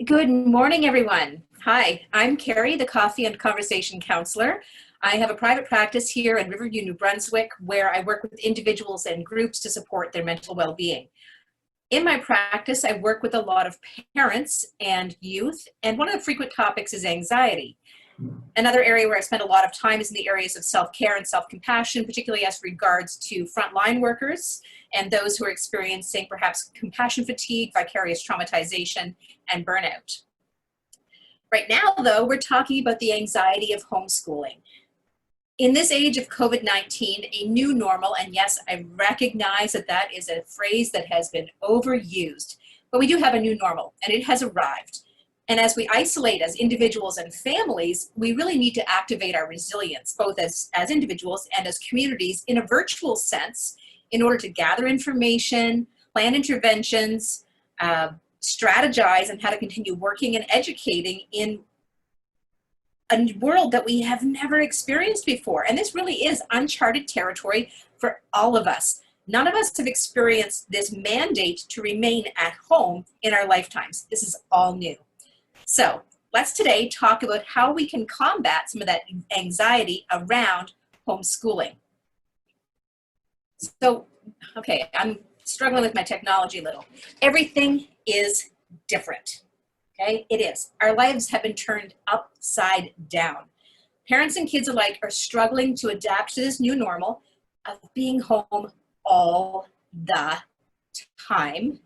Good morning, everyone. Hi, I'm Kerri, the Coffee and Conversation Counselor. I have a private practice here in Riverview, New Brunswick, where I work with individuals and groups to support their mental well-being. In my practice, I work with a lot of parents and youth, and one of the frequent topics is anxiety. Another area where I spend a lot of time is in the areas of self-care and self-compassion, particularly as regards to frontline workers and those who are experiencing perhaps compassion fatigue, vicarious traumatization, and burnout. Right now, though, we're talking about the anxiety of homeschooling. In this age of COVID-19, a new normal, and yes, I recognize that that is a phrase that has been overused, but we do have a new normal, and it has arrived. And as we isolate as individuals and families, we really need to activate our resilience, both as individuals and as communities in a virtual sense, in order to gather information, plan interventions, strategize on how to continue working and educating in a world that we have never experienced before. And this really is uncharted territory for all of us. None of us have experienced this mandate to remain at home in our lifetimes. This is all new. So let's today talk about how we can combat some of that anxiety around homeschooling. So, okay, I'm struggling with my technology a little. Everything is different, okay? It is. Our lives have been turned upside down. Parents and kids alike are struggling to adapt to this new normal of being home all the time.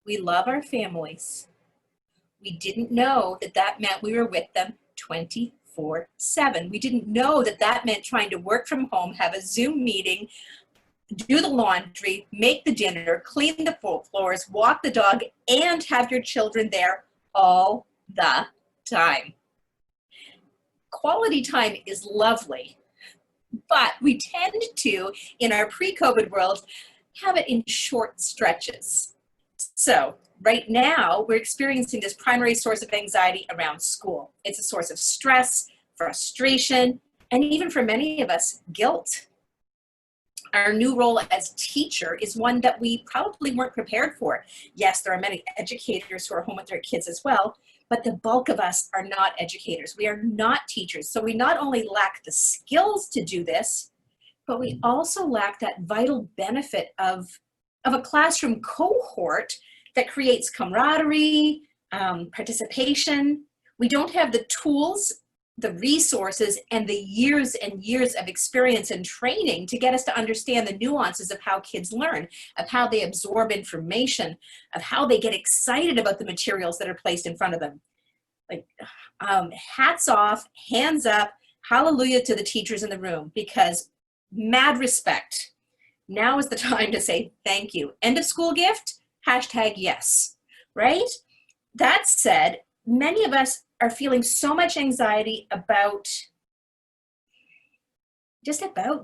We love our families. We didn't know that that meant we were with them 24/7. We didn't know that that meant trying to work from home, have a Zoom meeting, do the laundry, make the dinner, clean the floors, walk the dog, and have your children there all the time. Quality time is lovely, but we tend to, in our pre-COVID world, have it in short stretches. So right now, we're experiencing this primary source of anxiety around school. It's a source of stress, frustration, and even for many of us, guilt. Our new role as teacher is one that we probably weren't prepared for. Yes, there are many educators who are home with their kids as well, but the bulk of us are not educators. We are not teachers. So we not only lack the skills to do this, but we also lack that vital benefit of a classroom cohort that creates camaraderie, participation. We don't have the tools, the resources, and the years and years of experience and training to get us to understand the nuances of how kids learn, of how they absorb information, of how they get excited about the materials that are placed in front of them. Like, hats off, hands up, hallelujah to the teachers in the room, because mad respect. Now is the time to say thank you. End of school gift? #yes, right? That said, many of us are feeling so much anxiety about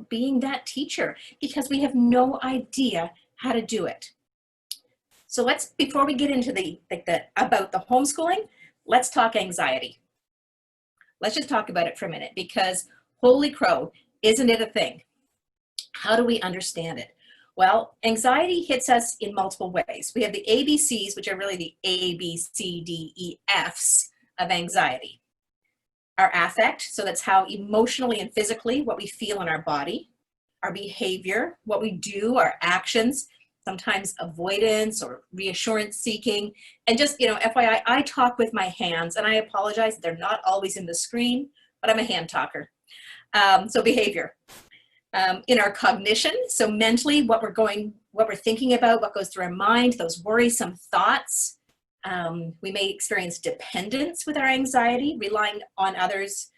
being that teacher because we have no idea how to do it. So before we get into about the homeschooling, let's talk anxiety. Let's just talk about it for a minute because holy crow, isn't it a thing? How do we understand it? Well, anxiety hits us in multiple ways. We have the ABCs, which are really the A, B, C, D, E, Fs of anxiety. Our affect, so that's how emotionally and physically what we feel in our body. Our behavior, what we do, our actions, sometimes avoidance or reassurance seeking. And just, FYI, I talk with my hands, and I apologize, they're not always in the screen, but I'm a hand talker. So behavior. In our cognition, so mentally, what we're thinking about, what goes through our mind, those worrisome thoughts. We may experience dependence with our anxiety, relying on others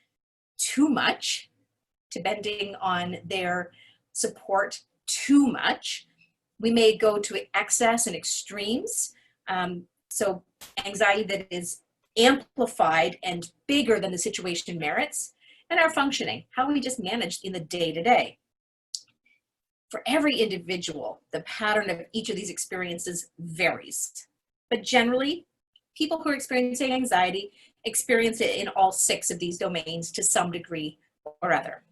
too much, depending on their support too much. We may go to excess and extremes. So anxiety that is amplified and bigger than the situation merits. And our functioning, how we just manage in the day-to-day. For every individual, the pattern of each of these experiences varies. But generally, people who are experiencing anxiety experience it in all 6 of these domains to some degree or other.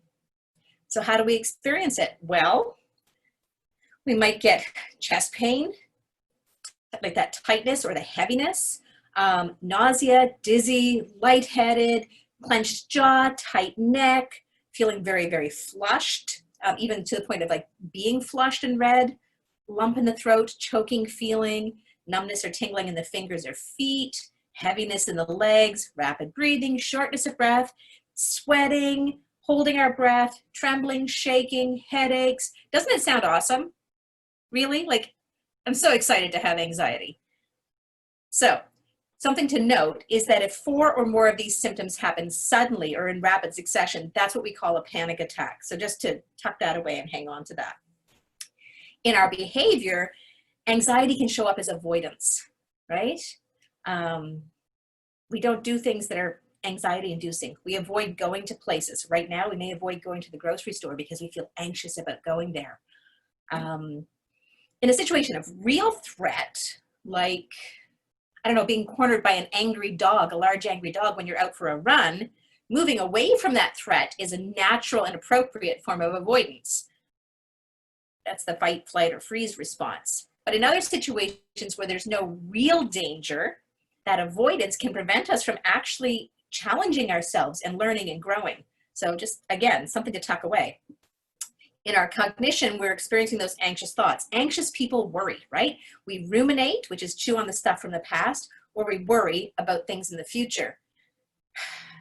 So how do we experience it? Well, we might get chest pain, like that tightness or the heaviness. Nausea, dizzy, lightheaded, clenched jaw, tight neck, feeling very, very flushed, even to the point of like being flushed and red, lump in the throat, choking feeling, numbness or tingling in the fingers or feet, heaviness in the legs, rapid breathing, shortness of breath, sweating, holding our breath, trembling, shaking, headaches. Doesn't it sound awesome? Really? Like, I'm so excited to have anxiety. So, something to note is that if 4 or more of these symptoms happen suddenly or in rapid succession, that's what we call a panic attack. So just to tuck that away and hang on to that. In our behavior, anxiety can show up as avoidance, right? We don't do things that are anxiety inducing. We avoid going to places. Right now, we may avoid going to the grocery store because we feel anxious about going there. In a situation of real threat, like, I don't know, being cornered by an angry dog, a large angry dog when you're out for a run, moving away from that threat is a natural and appropriate form of avoidance. That's the fight, flight, or freeze response. But in other situations where there's no real danger, that avoidance can prevent us from actually challenging ourselves and learning and growing. So just, again, something to tuck away. In our cognition, we're experiencing those anxious thoughts. Anxious people worry, right? We ruminate, which is chew on the stuff from the past, or we worry about things in the future.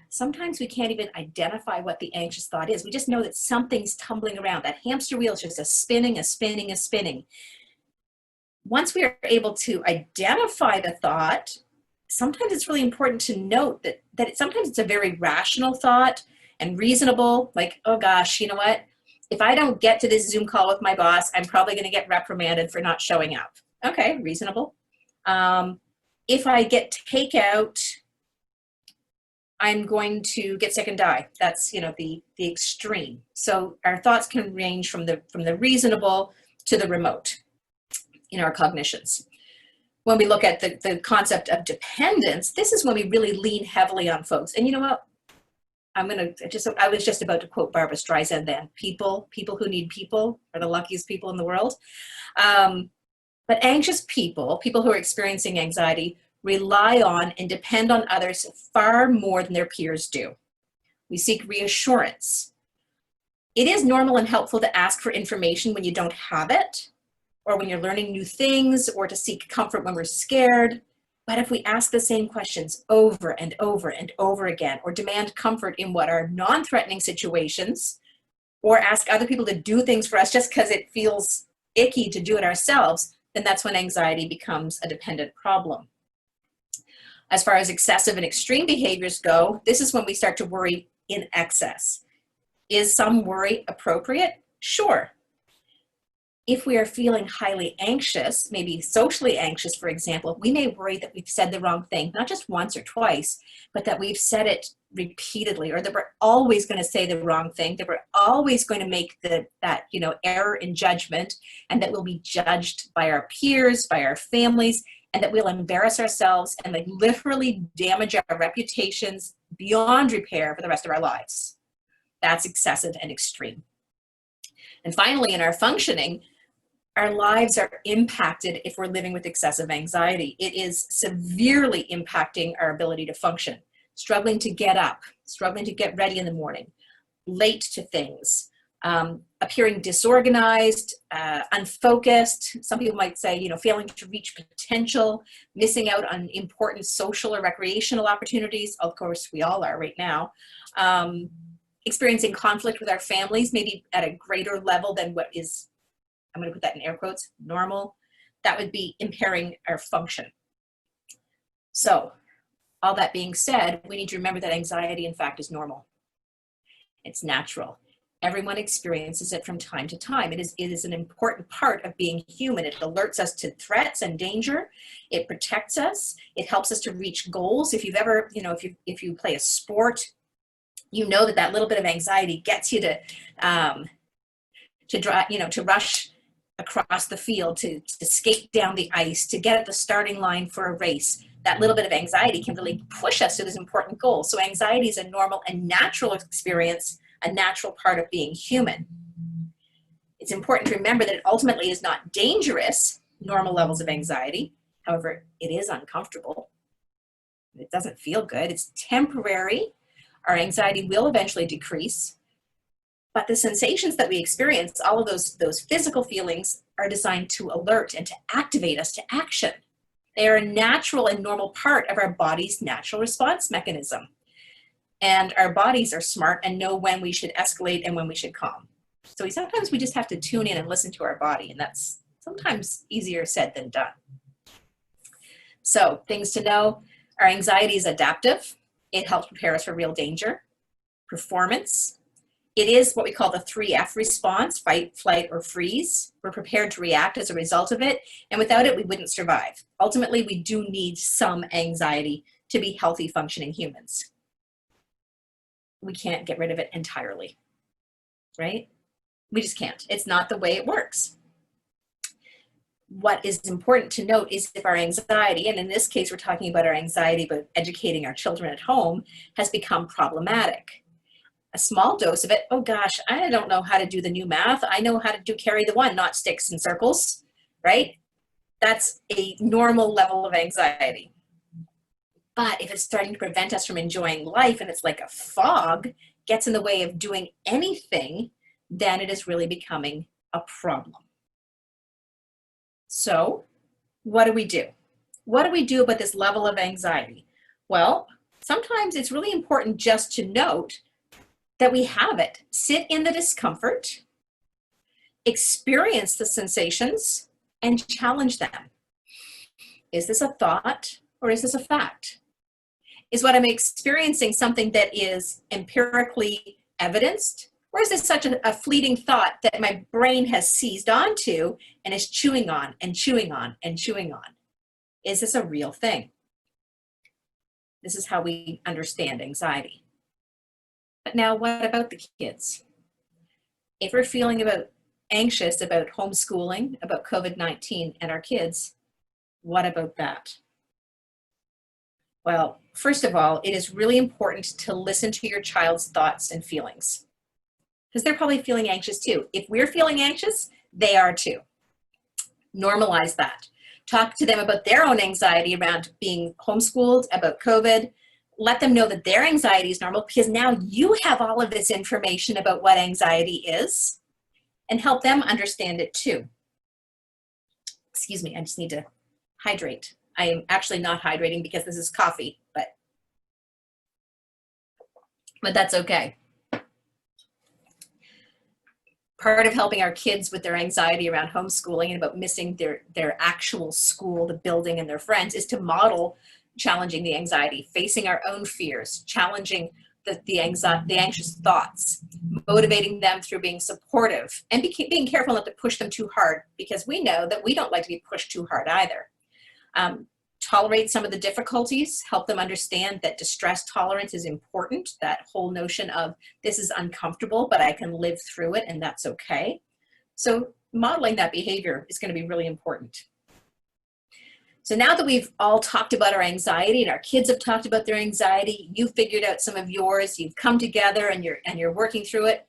Sometimes we can't even identify what the anxious thought is. We just know that something's tumbling around. That hamster wheel is just a spinning, a spinning, a spinning. Once we are able to identify the thought, sometimes it's really important to note that sometimes it's a very rational thought and reasonable, like, oh gosh, you know what? If I don't get to this Zoom call with my boss, I'm probably going to get reprimanded for not showing up. Okay, reasonable. If I get takeout, I'm going to get sick and die. That's, you know, the extreme. So our thoughts can range from the reasonable to the remote in our cognitions. When we look at the concept of dependence, this is when we really lean heavily on folks. And you know what? I was just about to quote Barbara Streisand then. People who need people are the luckiest people in the world. But anxious people who are experiencing anxiety, rely on and depend on others far more than their peers do. We seek reassurance. It is normal and helpful to ask for information when you don't have it, or when you're learning new things, or to seek comfort when we're scared. But if we ask the same questions over and over and over again, or demand comfort in what are non-threatening situations, or ask other people to do things for us just because it feels icky to do it ourselves, then that's when anxiety becomes a dependent problem. As far as excessive and extreme behaviors go, this is when we start to worry in excess. Is some worry appropriate? Sure. If we are feeling highly anxious, maybe socially anxious, for example, we may worry that we've said the wrong thing, not just once or twice, but that we've said it repeatedly, or that we're always going to say the wrong thing, that we're always going to make that error in judgment, and that we'll be judged by our peers, by our families, and that we'll embarrass ourselves and like literally damage our reputations beyond repair for the rest of our lives. That's excessive and extreme. And finally, in our functioning, our lives are impacted if we're living with excessive anxiety. It is severely impacting our ability to function, struggling to get up, struggling to get ready in the morning, late to things, appearing disorganized, unfocused. Some people might say, failing to reach potential, missing out on important social or recreational opportunities. Of course, we all are right now. Experiencing conflict with our families, maybe at a greater level than what is, I'm going to put that in air quotes, normal. That would be impairing our function. So, all that being said, we need to remember that anxiety, in fact, is normal. It's natural. Everyone experiences it from time to time. It is an important part of being human. It alerts us to threats and danger. It protects us. It helps us to reach goals. If you've ever, if you play a sport, you know that little bit of anxiety gets you to rush across the field, to skate down the ice, to get at the starting line for a race. That little bit of anxiety can really push us to this important goal. So anxiety is a normal and natural experience, a natural part of being human. It's important to remember that it ultimately is not dangerous, normal levels of anxiety. However, it is uncomfortable. It doesn't feel good. It's temporary. Our anxiety will eventually decrease. But the sensations that we experience, all of those physical feelings, are designed to alert and to activate us to action. They are a natural and normal part of our body's natural response mechanism. And our bodies are smart and know when we should escalate and when we should calm. So sometimes we just have to tune in and listen to our body, and that's sometimes easier said than done. So things to know: our anxiety is adaptive. It helps prepare us for real danger. Performance. It is what we call the 3F response: fight, flight, or freeze. We're prepared to react as a result of it, and without it, we wouldn't survive. Ultimately, we do need some anxiety to be healthy, functioning humans. We can't get rid of it entirely, right? We just can't. It's not the way it works. What is important to note is if our anxiety, and in this case, we're talking about our anxiety about educating our children at home, has become problematic. A small dose of it, oh gosh, I don't know how to do the new math. I know how to do carry the one, not sticks and circles, right? That's a normal level of anxiety. But if it's starting to prevent us from enjoying life and it's like a fog, gets in the way of doing anything, then it is really becoming a problem. So what do we do? What do we do about this level of anxiety? Well, sometimes it's really important just to note that we have it. Sit in the discomfort, experience the sensations, and challenge them. Is this a thought or is this a fact? Is what I'm experiencing something that is empirically evidenced? Or is this such a fleeting thought that my brain has seized onto and is chewing on and chewing on and chewing on? Is this a real thing? This is how we understand anxiety. But now what about the kids? If we're feeling anxious about homeschooling, about COVID-19 and our kids, what about that? Well, first of all, it is really important to listen to your child's thoughts and feelings, because they're probably feeling anxious too. If we're feeling anxious, they are too. Normalize that. Talk to them about their own anxiety around being homeschooled, about COVID. Let them know that their anxiety is normal, because now you have all of this information about what anxiety is, and help them understand it too. Excuse me, I just need to hydrate. I am actually not hydrating because this is coffee, but that's okay. Part of helping our kids with their anxiety around homeschooling and about missing their actual school, the building, and their friends is to model challenging the anxiety, facing our own fears, challenging the anxious thoughts, motivating them through being supportive, and being careful not to push them too hard, because we know that we don't like to be pushed too hard either. Tolerate some of the difficulties, help them understand that distress tolerance is important, that whole notion of this is uncomfortable, but I can live through it and that's okay. So modeling that behavior is going to be really important. So now that we've all talked about our anxiety and our kids have talked about their anxiety, you've figured out some of yours, you've come together and you're working through it.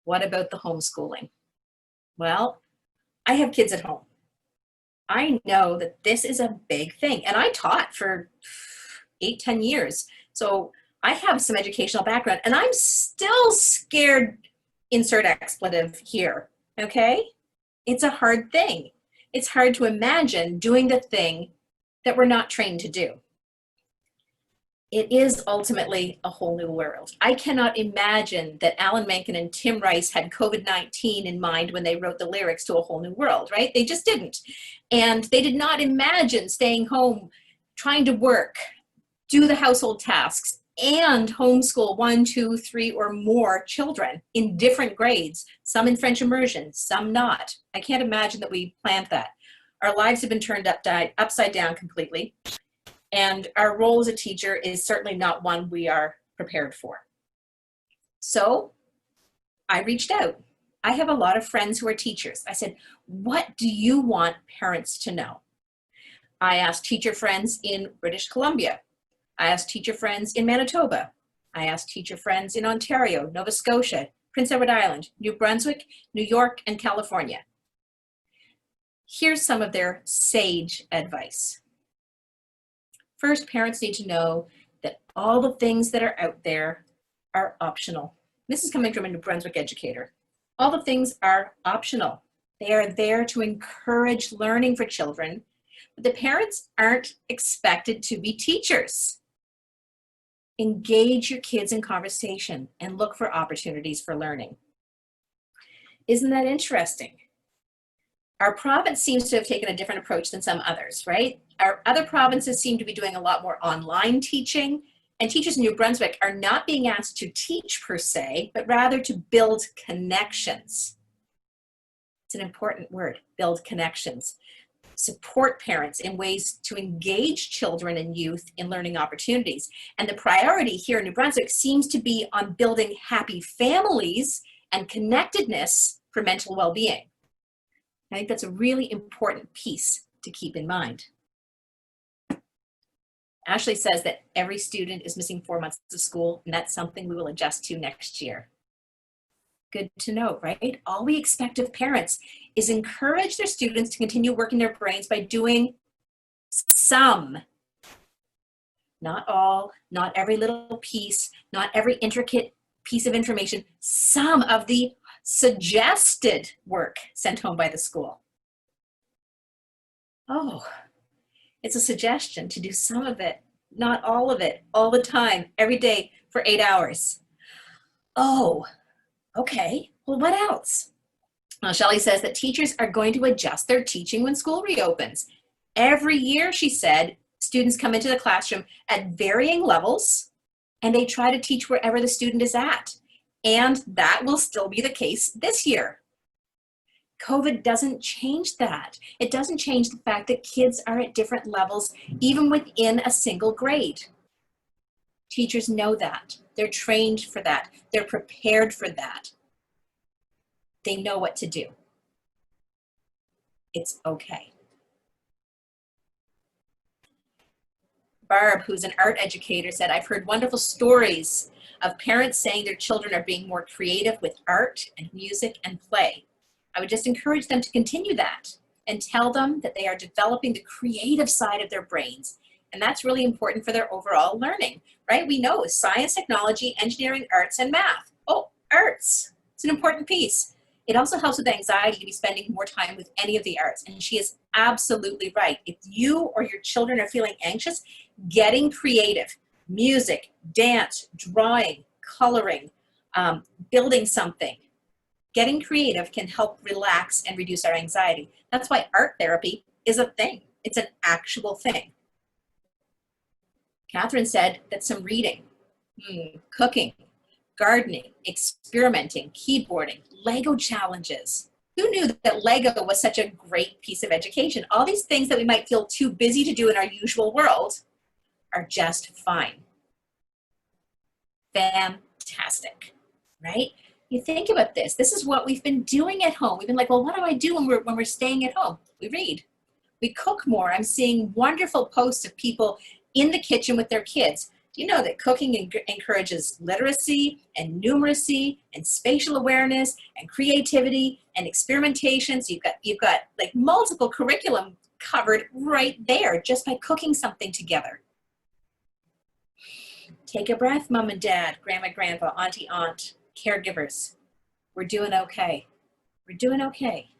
What about the homeschooling? Well, I have kids at home. I know that this is a big thing, and I taught for 8-10 years. So I have some educational background, and I'm still scared, insert expletive here, okay? It's a hard thing. It's hard to imagine doing the thing that we're not trained to do. It is ultimately a whole new world. I cannot imagine that Alan Menken and Tim Rice had COVID-19 in mind when they wrote the lyrics to A Whole New World, right? They just didn't. And they did not imagine staying home, trying to work, do the household tasks, and homeschool 1, 2, 3, or more children in different grades, some in French immersion, some not. I can't imagine that we planned that. Our lives have been turned upside down completely. And our role as a teacher is certainly not one we are prepared for. So I reached out. I have a lot of friends who are teachers. I said, what do you want parents to know? I asked teacher friends in British Columbia. I asked teacher friends in Manitoba. I asked teacher friends in Ontario, Nova Scotia, Prince Edward Island, New Brunswick, New York, and California. Here's some of their sage advice. First, parents need to know that all the things that are out there are optional. This is coming from a New Brunswick educator. All the things are optional. They are there to encourage learning for children, but the parents aren't expected to be teachers. Engage your kids in conversation and look for opportunities for learning. Isn't that interesting? Our province seems to have taken a different approach than some others, right? Our other provinces seem to be doing a lot more online teaching, and teachers in New Brunswick are not being asked to teach per se, but rather to build connections. It's an important word, build connections. Support parents in ways to engage children and youth in learning opportunities. And the priority here in New Brunswick seems to be on building happy families and connectedness for mental well-being. I think that's a really important piece to keep in mind. Ashley says that every student is missing 4 months of school, and that's something we will adjust to next year. Good to know, right? All we expect of parents is encourage their students to continue working their brains by doing some, not all, not every little piece, not every intricate piece of information, some of the suggested work sent home by the school. Oh, it's a suggestion to do some of it, not all of it, all the time, every day for 8 hours. Oh, okay, well, what else? Well, Shelley says that teachers are going to adjust their teaching when school reopens. Every year, she said, students come into the classroom at varying levels, and they try to teach wherever the student is at. And that will still be the case this year. COVID doesn't change that. It doesn't change the fact that kids are at different levels, even within a single grade. Teachers know that. They're trained for that. They're prepared for that. They know what to do. It's okay. Barb, who's an art educator, said, I've heard wonderful stories of parents saying their children are being more creative with art and music and play. I would just encourage them to continue that and tell them that they are developing the creative side of their brains. And that's really important for their overall learning, right? We know science, technology, engineering, arts, and math. Oh, arts, it's an important piece. It also helps with anxiety to be spending more time with any of the arts. And she is absolutely right. If you or your children are feeling anxious, getting creative, music, dance, drawing, coloring, building something, getting creative can help relax and reduce our anxiety. That's why art therapy is a thing. It's an actual thing. Catherine said that some reading, cooking, gardening, experimenting, keyboarding, Lego challenges. Who knew that Lego was such a great piece of education? All these things that we might feel too busy to do in our usual world are just fine. Fantastic, right? You think about this. This is what we've been doing at home. We've been like, well, what do I do when we're staying at home? We read. We cook more. I'm seeing wonderful posts of people in the kitchen with their kids. Do you know that cooking encourages literacy and numeracy and spatial awareness and creativity and experimentation? So you've got like multiple curriculum covered right there just by cooking something together. Take a breath, mom and dad, grandma, grandpa, auntie, aunt, caregivers. We're doing okay. We're doing okay.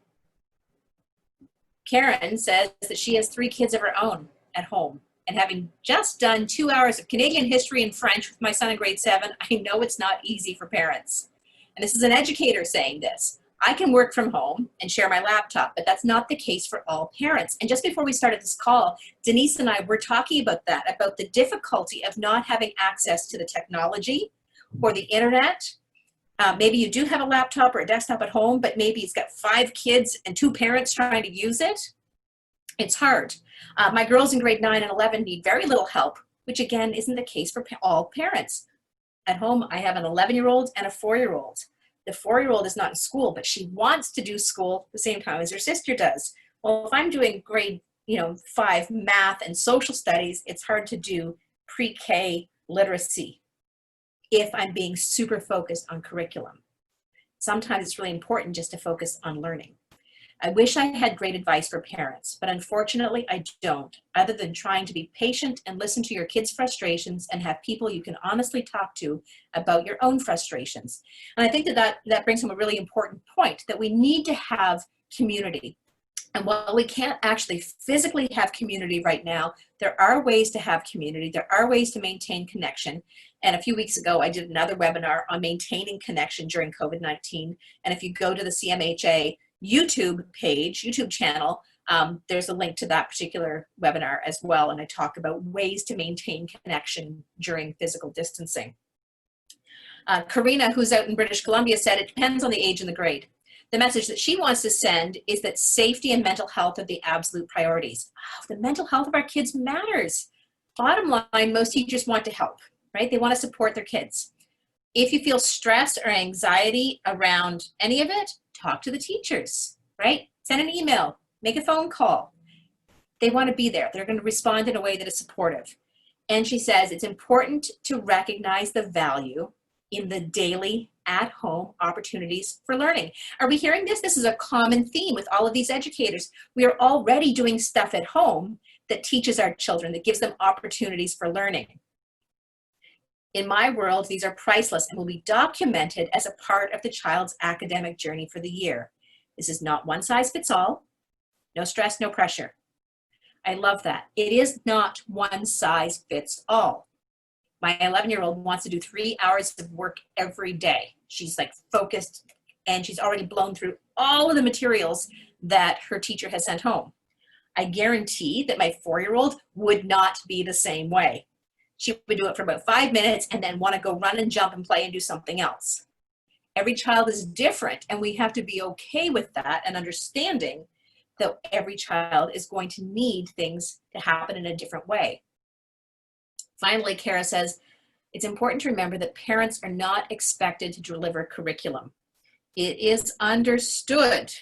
Karen says that she has 3 kids of her own at home. And having just done 2 hours of Canadian history and French with my son in grade 7, I know it's not easy for parents. And this is an educator saying this. I can work from home and share my laptop, but that's not the case for all parents. And just before we started this call, Denise and I were talking about that, about the difficulty of not having access to the technology or the internet. Maybe you do have a laptop or a desktop at home, but maybe it's got 5 kids and 2 parents trying to use it. It's hard. My girls in grade 9 and 11 need very little help, which again isn't the case for all parents. At home, I have an 11-year-old and a 4-year-old. The 4-year-old is not in school, but she wants to do school the same time as her sister does. Well, if I'm doing grade 5 math and social studies, it's hard to do pre-K literacy if I'm being super focused on curriculum. Sometimes it's really important just to focus on learning. I wish I had great advice for parents, but unfortunately I don't, other than trying to be patient and listen to your kids' frustrations and have people you can honestly talk to about your own frustrations. And I think that brings home a really important point, that we need to have community. And while we can't actually physically have community right now, there are ways to have community. There are ways to maintain connection. And a few weeks ago, I did another webinar on maintaining connection during COVID-19. And if you go to the CMHA YouTube channel, there's a link to that particular webinar as well. And I talk about ways to maintain connection during physical distancing. Karina, who's out in British Columbia, said it depends on the age and the grade. The message that she wants to send is that safety and mental health are the absolute priorities. Oh, the mental health of our kids matters. Bottom line, most teachers want to help, right? They want to support their kids. If you feel stress or anxiety around any of it, talk to the teachers, right? Send an email, make a phone call. They want to be there. They're going to respond in a way that is supportive. And she says it's important to recognize the value in the daily at-home opportunities for learning. Are we hearing this? This is a common theme with all of these educators. We are already doing stuff at home that teaches our children, that gives them opportunities for learning. In my world, these are priceless and will be documented as a part of the child's academic journey for the year. This is not one size fits all. No stress, no pressure. I love that. It is not one size fits all. My 11-year-old wants to do 3 hours of work every day. She's like focused, and she's already blown through all of the materials that her teacher has sent home. I guarantee that my 4-year-old would not be the same way. She would do it for about 5 minutes and then want to go run and jump and play and do something else. Every child is different, and we have to be okay with that and understanding that every child is going to need things to happen in a different way. Finally, Kara says, it's important to remember that parents are not expected to deliver curriculum. It is understood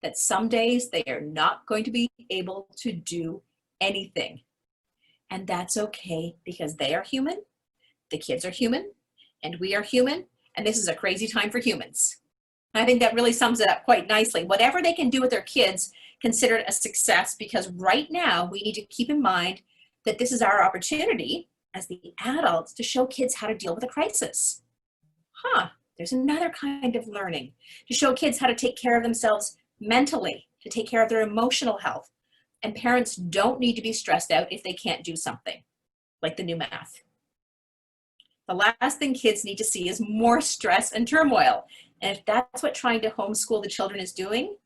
that some days they are not going to be able to do anything. And that's okay, because they are human, the kids are human, and we are human, and this is a crazy time for humans. I think that really sums it up quite nicely. Whatever they can do with their kids, consider it a success, because right now we need to keep in mind that this is our opportunity as the adults to show kids how to deal with a crisis. There's another kind of learning, to show kids how to take care of themselves mentally, to take care of their emotional health. And parents don't need to be stressed out if they can't do something, like the new math. The last thing kids need to see is more stress and turmoil. And if that's what trying to homeschool the children is doing,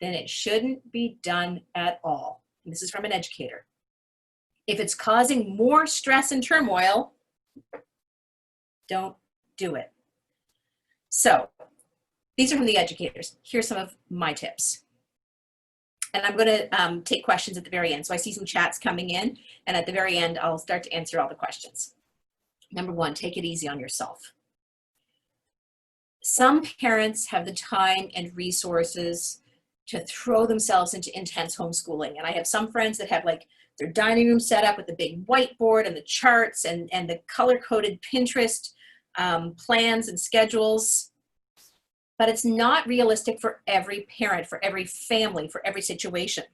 then it shouldn't be done at all. And this is from an educator. If it's causing more stress and turmoil, don't do it. So these are from the educators. Here's some of my tips. And I'm going to take questions at the very end. So I see some chats coming in, and at the very end, I'll start to answer all the questions. Number one, take it easy on yourself. Some parents have the time and resources to throw themselves into intense homeschooling. And I have some friends that have like their dining room set up with the big whiteboard and the charts and the color-coded Pinterest plans and schedules. But it's not realistic for every parent, for every family, for every situation.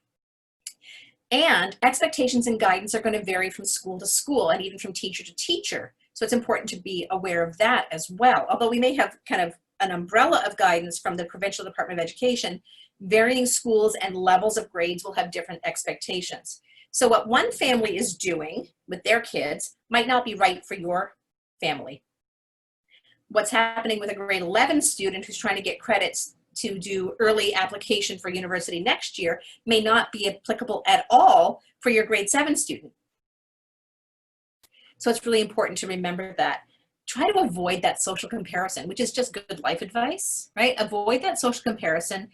And expectations and guidance are going to vary from school to school and even from teacher to teacher. So it's important to be aware of that as well. Although we may have kind of an umbrella of guidance from the Provincial Department of Education, varying schools and levels of grades will have different expectations. So what one family is doing with their kids might not be right for your family. What's happening with a grade 11 student who's trying to get credits to do early application for university next year may not be applicable at all for your grade 7 student. So it's really important to remember that. Try to avoid that social comparison, which is just good life advice, right? Avoid that social comparison.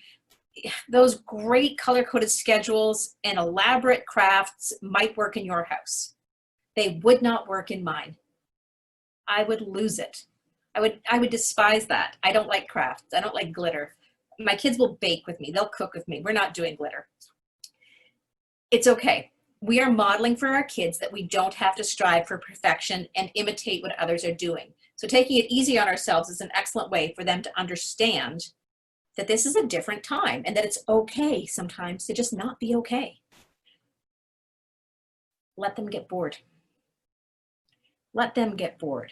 Those great color-coded schedules and elaborate crafts might work in your house. They would not work in mine. I would lose it. I would despise that. I don't like crafts. I don't like glitter. My kids will bake with me. They'll cook with me. We're not doing glitter. It's okay. We are modeling for our kids that we don't have to strive for perfection and imitate what others are doing. So taking it easy on ourselves is an excellent way for them to understand that this is a different time and that it's okay sometimes to just not be okay. Let them get bored. Let them get bored.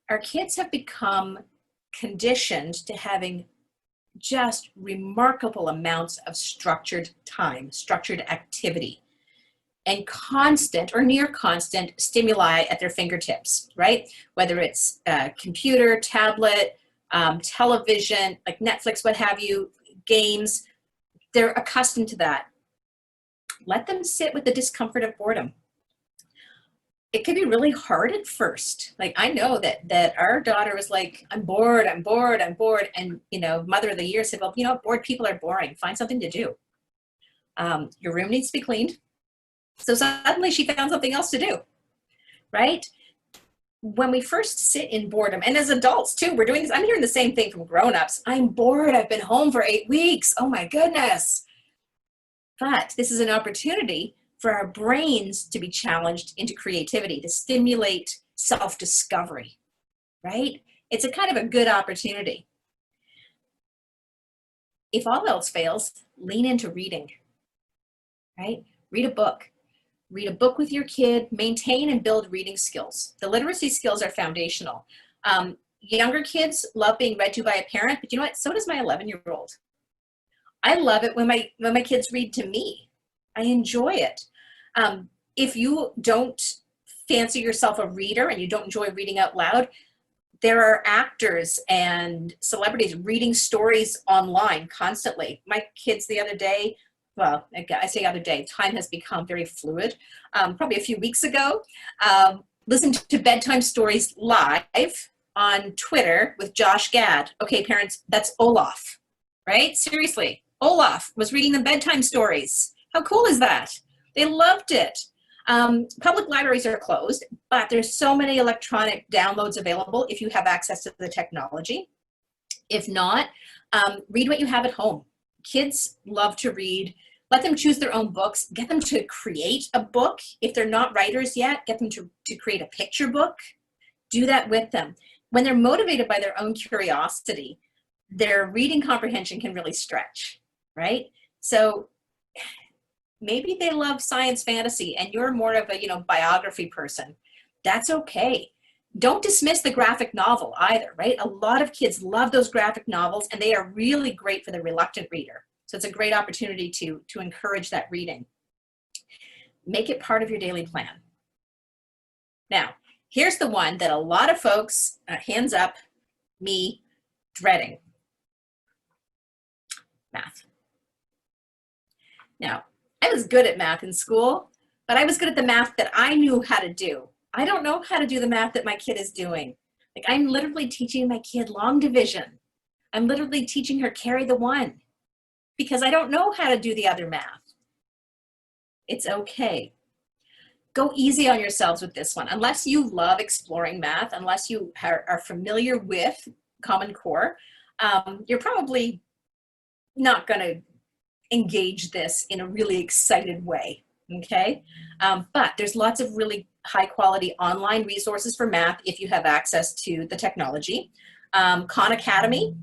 Our kids have become conditioned to having just remarkable amounts of structured time, structured activity, and constant or near constant stimuli at their fingertips, right? Whether it's computer, tablet, television, like Netflix, what have you, games, they're accustomed to that. Let them sit with the discomfort of boredom. It can be really hard at first. Like, I know that our daughter was like, I'm bored, I'm bored, I'm bored. And, you know, Mother of the Year said, well, you know, bored people are boring. Find something to do. Your room needs to be cleaned. So suddenly she found something else to do, right? When we first sit in boredom, and as adults too, we're doing this, I'm hearing the same thing from grownups. I'm bored, I've been home for 8 weeks. Oh my goodness. But this is an opportunity for our brains to be challenged into creativity, to stimulate self-discovery, right? It's a kind of a good opportunity. If all else fails, lean into reading, right? Read a book. Read a book with your kid, maintain and build reading skills. The literacy skills are foundational. Younger kids love being read to by a parent, but you know what? So does my 11-year-old. I love it when my kids read to me. I enjoy it. If you don't fancy yourself a reader and you don't enjoy reading out loud, there are actors and celebrities reading stories online constantly. My kids the other day, well, I say other day, time has become very fluid. Probably a few weeks ago, listened to bedtime stories live on Twitter with Josh Gad. Okay, parents, that's Olaf, right? Seriously, Olaf was reading them bedtime stories. How cool is that? They loved it. Public libraries are closed, but there's so many electronic downloads available if you have access to the technology. If not, read what you have at home. Kids love to read. Let them choose their own books. Get them to create a book. If they're not writers yet, get them to create a picture book. Do that with them. When they're motivated by their own curiosity, their reading comprehension can really stretch, right? So maybe they love science fantasy and you're more of a, biography person. That's okay. Don't dismiss the graphic novel either, right? A lot of kids love those graphic novels and they are really great for the reluctant reader. So it's a great opportunity to encourage that reading. Make it part of your daily plan. Now, here's the one that a lot of folks, hands up, me, dreading. Math. Now, I was good at math in school, but I was good at the math that I knew how to do. I don't know how to do the math that my kid is doing. Like, I'm literally teaching my kid long division. I'm literally teaching her carry the one because I don't know how to do the other math. It's okay. Go easy on yourselves with this one. Unless you love exploring math, unless you are familiar with Common Core, you're probably not going to engage this in a really excited way, okay? But there's lots of really high quality online resources for math if you have access to the technology. Khan Academy,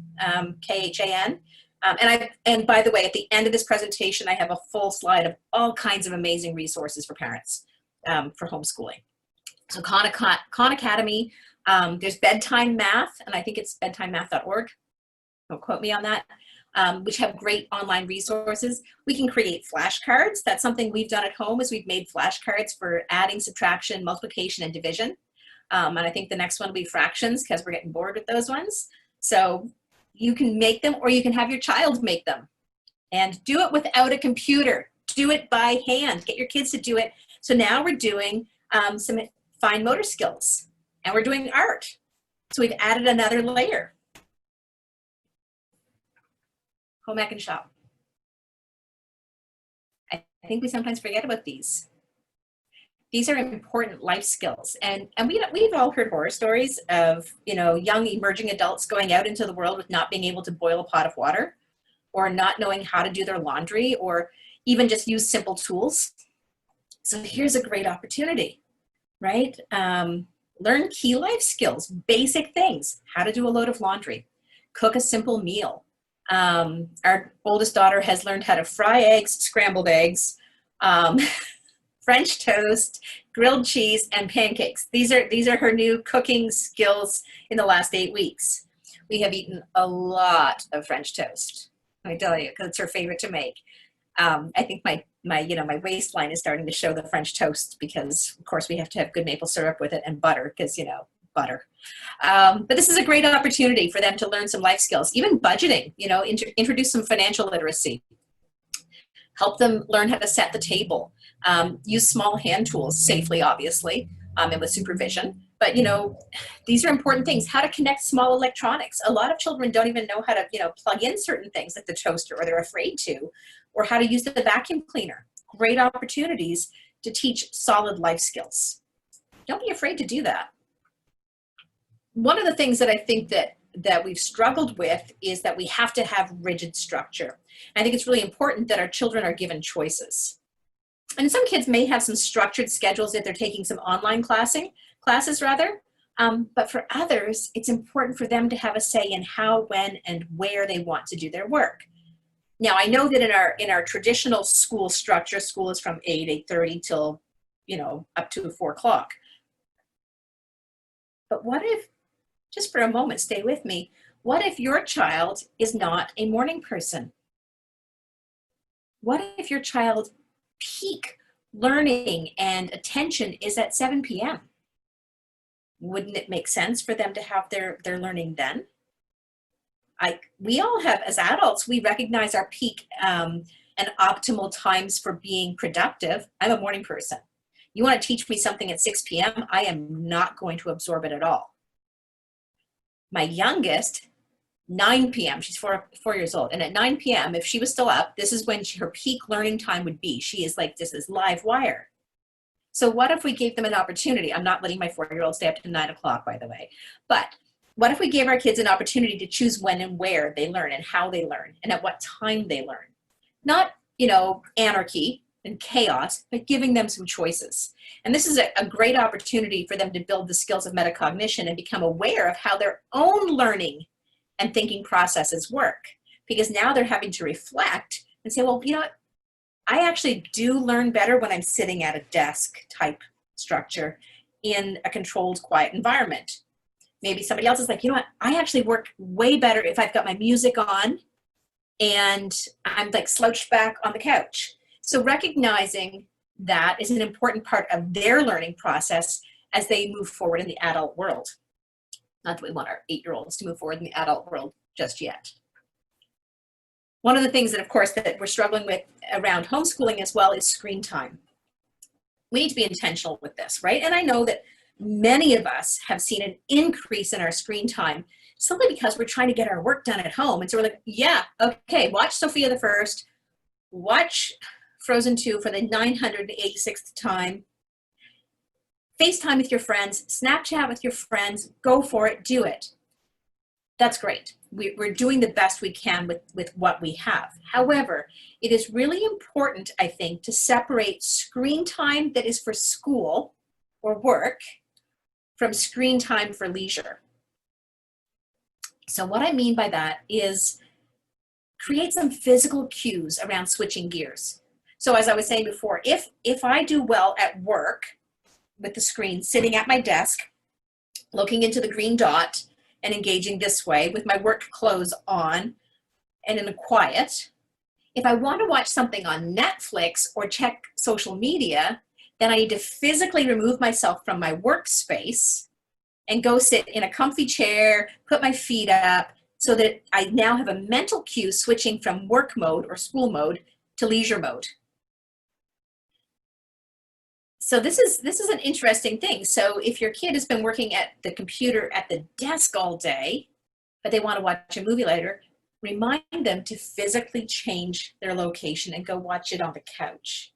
KHAN. And by the way, at the end of this presentation, I have a full slide of all kinds of amazing resources for parents for homeschooling. So Khan Academy, there's bedtime math, and I think it's bedtimemath.org. Don't quote me on that. Which have great online resources. We can create flashcards. That's something we've done at home is we've made flashcards for adding, subtraction, multiplication, and division. And I think the next one will be fractions because we're getting bored with those ones. So you can make them or you can have your child make them. And do it without a computer. Do it by hand. Get your kids to do it. So now we're doing some fine motor skills and we're doing art. So we've added another layer. Home ec and shop. I think we sometimes forget about these. These are important life skills. And we've all heard horror stories of, young emerging adults going out into the world with not being able to boil a pot of water or not knowing how to do their laundry or even just use simple tools. So here's a great opportunity, right? Learn key life skills, basic things, how to do a load of laundry, cook a simple meal, Our oldest daughter has learned how to fry eggs, scrambled eggs, um, French toast, grilled cheese, and pancakes. These are her new cooking skills in the last 8 weeks. We have eaten a lot of French toast, I tell you, because it's her favorite to make. I think my waistline is starting to show the French toast because, of course, we have to have good maple syrup with it and butter because, butter. But this is a great opportunity for them to learn some life skills, even budgeting, introduce some financial literacy, help them learn how to set the table, use small hand tools safely, obviously, and with supervision. But, these are important things. How to connect small electronics. A lot of children don't even know how to, plug in certain things like the toaster, or they're afraid to, or how to use the vacuum cleaner. Great opportunities to teach solid life skills. Don't be afraid to do that. One of the things that I think that we've struggled with is that we have to have rigid structure. I think it's really important that our children are given choices. And some kids may have some structured schedules if they're taking some online classes, but for others, it's important for them to have a say in how, when, and where they want to do their work. Now, I know that in our traditional school structure, school is from 8:30 till, up to 4 o'clock. But what if, just for a moment, stay with me, what if your child is not a morning person? What if your child peak learning and attention is at 7 p.m.? Wouldn't it make sense for them to have their learning then? We all have, as adults, we recognize our peak and optimal times for being productive. I'm a morning person. You want to teach me something at 6 p.m., I am not going to absorb it at all. My youngest, 9 p.m., she's 4 years old, and at 9 p.m., if she was still up, this is when her peak learning time would be. She is like this live wire. So what if we gave them an opportunity? I'm not letting my 4-year-old stay up to 9 o'clock, by the way. But what if we gave our kids an opportunity to choose when and where they learn and how they learn and at what time they learn? Not, anarchy and chaos, but giving them some choices. And this is a great opportunity for them to build the skills of metacognition and become aware of how their own learning and thinking processes work. Because now they're having to reflect and say, well, I actually do learn better when I'm sitting at a desk type structure in a controlled, quiet environment. Maybe somebody else is like, I actually work way better if I've got my music on and I'm like slouched back on the couch. So recognizing that is an important part of their learning process as they move forward in the adult world. Not that we want our 8-year-olds to move forward in the adult world just yet. One of the things that, of course, that we're struggling with around homeschooling as well is screen time. We need to be intentional with this, right? And I know that many of us have seen an increase in our screen time simply because we're trying to get our work done at home. And so we're like, yeah, okay, watch Sophia the First, watch Frozen 2 for the 986th time, FaceTime with your friends, Snapchat with your friends, go for it, do it. That's great. We're doing the best we can with what we have. However, it is really important, I think, to separate screen time that is for school or work from screen time for leisure. So what I mean by that is create some physical cues around switching gears. So as I was saying before, if I do well at work with the screen, sitting at my desk, looking into the green dot and engaging this way with my work clothes on and in a quiet, if I want to watch something on Netflix or check social media, then I need to physically remove myself from my workspace and go sit in a comfy chair, put my feet up, so that I now have a mental cue switching from work mode or school mode to leisure mode. So this is an interesting thing. So if your kid has been working at the computer at the desk all day, but they want to watch a movie later, remind them to physically change their location and go watch it on the couch.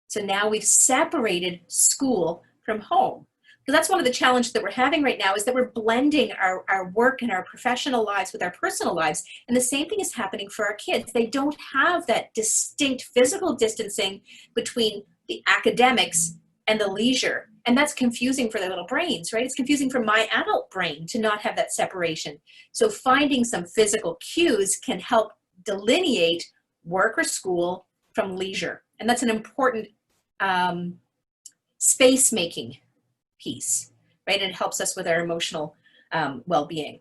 So now we've separated school from home. Because that's one of the challenges that we're having right now, is that we're blending our work and our professional lives with our personal lives. And the same thing is happening for our kids. They don't have that distinct physical distancing between the academics and the leisure. And that's confusing for their little brains, right? It's confusing for my adult brain to not have that separation. So finding some physical cues can help delineate work or school from leisure. And that's an important space-making piece, right? And it helps us with our emotional well-being.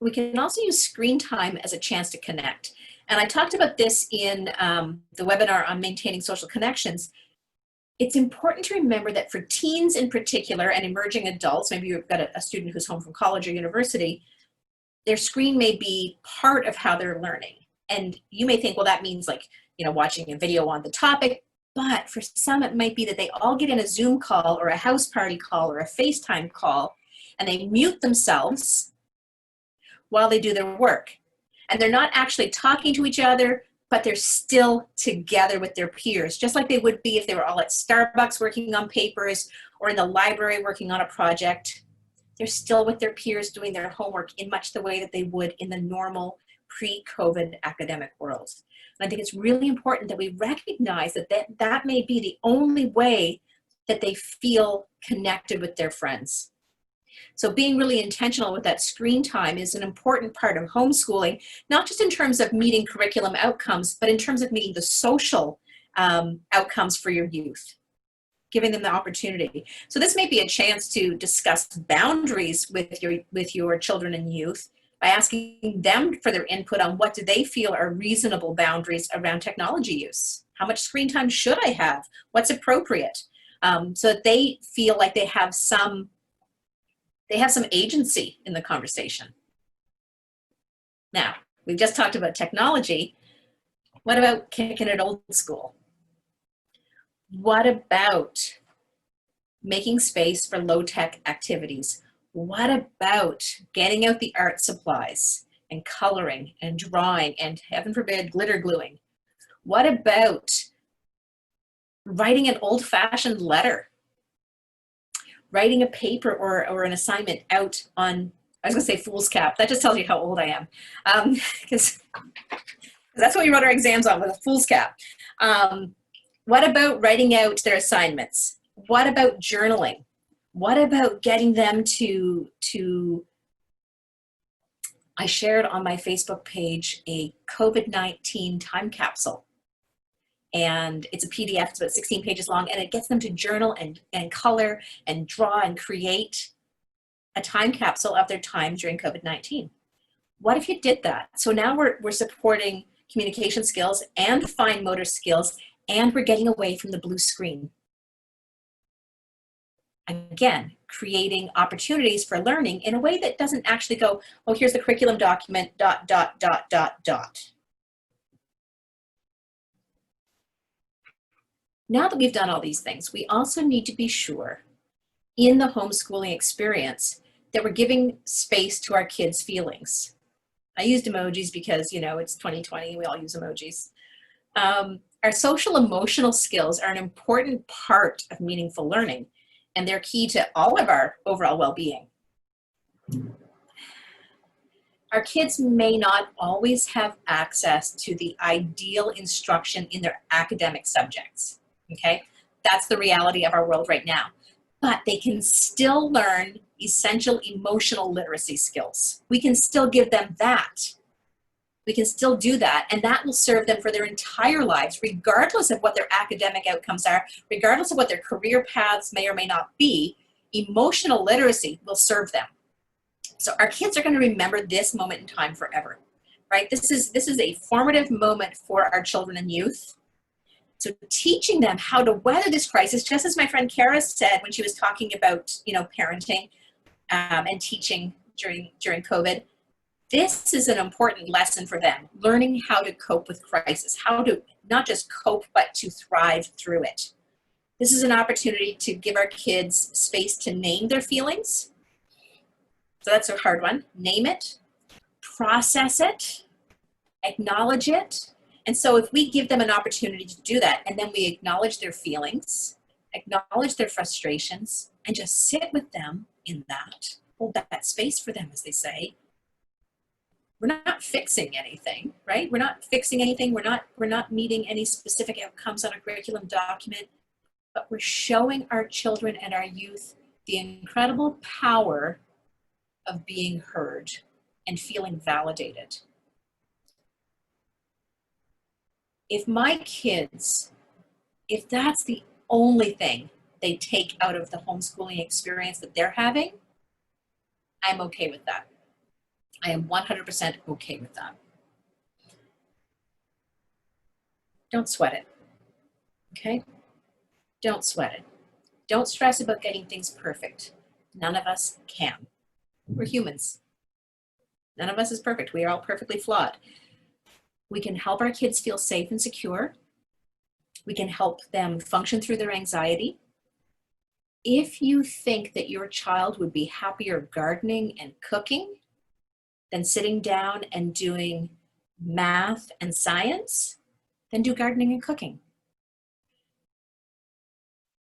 We can also use screen time as a chance to connect. And I talked about this in the webinar on maintaining social connections. It's important to remember that for teens in particular and emerging adults, maybe you've got a student who's home from college or university, their screen may be part of how they're learning. And you may think, well, that means like, watching a video on the topic, but for some it might be that they all get in a Zoom call or a house party call or a FaceTime call, and they mute themselves while they do their work. And they're not actually talking to each other, but they're still together with their peers, just like they would be if they were all at Starbucks working on papers or in the library working on a project. They're still with their peers doing their homework in much the way that they would in the normal pre-COVID academic world. And I think it's really important that we recognize that may be the only way that they feel connected with their friends. So being really intentional with that screen time is an important part of homeschooling, not just in terms of meeting curriculum outcomes, but in terms of meeting the social outcomes for your youth, giving them the opportunity. So this may be a chance to discuss boundaries with your children and youth by asking them for their input on what do they feel are reasonable boundaries around technology use. How much screen time should I have? What's appropriate? So that they feel like they have some agency in the conversation. Now, we've just talked about technology. What about kicking it old school? What about making space for low-tech activities? What about getting out the art supplies and coloring and drawing and, heaven forbid, glitter gluing? What about writing an old-fashioned letter? Writing a paper or an assignment out on, I was gonna say fool's cap. That just tells you how old I am. Because that's what we wrote our exams on, with a fool's cap. What about writing out their assignments? What about journaling? What about getting them to I shared on my Facebook page a COVID-19 time capsule. And it's a PDF, it's about 16 pages long, and it gets them to journal and color and draw and create a time capsule of their time during COVID-19. What if you did that? So now we're supporting communication skills and fine motor skills, and we're getting away from the blue screen. Again, creating opportunities for learning in a way that doesn't actually go, oh, here's the curriculum document, ... Now that we've done all these things, we also need to be sure in the homeschooling experience that we're giving space to our kids' feelings. I used emojis because, it's 2020, we all use emojis. Our social emotional skills are an important part of meaningful learning, and they're key to all of our overall well-being. Our kids may not always have access to the ideal instruction in their academic subjects. Okay, that's the reality of our world right now. But they can still learn essential emotional literacy skills. We can still give them that. We can still do that, and that will serve them for their entire lives, regardless of what their academic outcomes are, regardless of what their career paths may or may not be. Emotional literacy will serve them. So our kids are going to remember this moment in time forever, right? This is a formative moment for our children and youth. So teaching them how to weather this crisis, just as my friend Kerri said when she was talking about, parenting and teaching during COVID, this is an important lesson for them, learning how to cope with crisis, how to not just cope, but to thrive through it. This is an opportunity to give our kids space to name their feelings. So that's a hard one. Name it, process it, acknowledge it. And so if we give them an opportunity to do that, and then we acknowledge their feelings, acknowledge their frustrations, and just sit with them in that, hold that space for them, as they say, we're not fixing anything, right? We're not fixing anything. We're not meeting any specific outcomes on a curriculum document, but we're showing our children and our youth the incredible power of being heard and feeling validated. If my kids, if that's the only thing they take out of the homeschooling experience that they're having, I'm okay with that. I am 100% okay with that. Don't sweat it, okay? Don't sweat it. Don't stress about getting things perfect. None of us can. We're humans. None of us is perfect. We are all perfectly flawed. We can help our kids feel safe and secure. We can help them function through their anxiety. If you think that your child would be happier gardening and cooking than sitting down and doing math and science, then do gardening and cooking.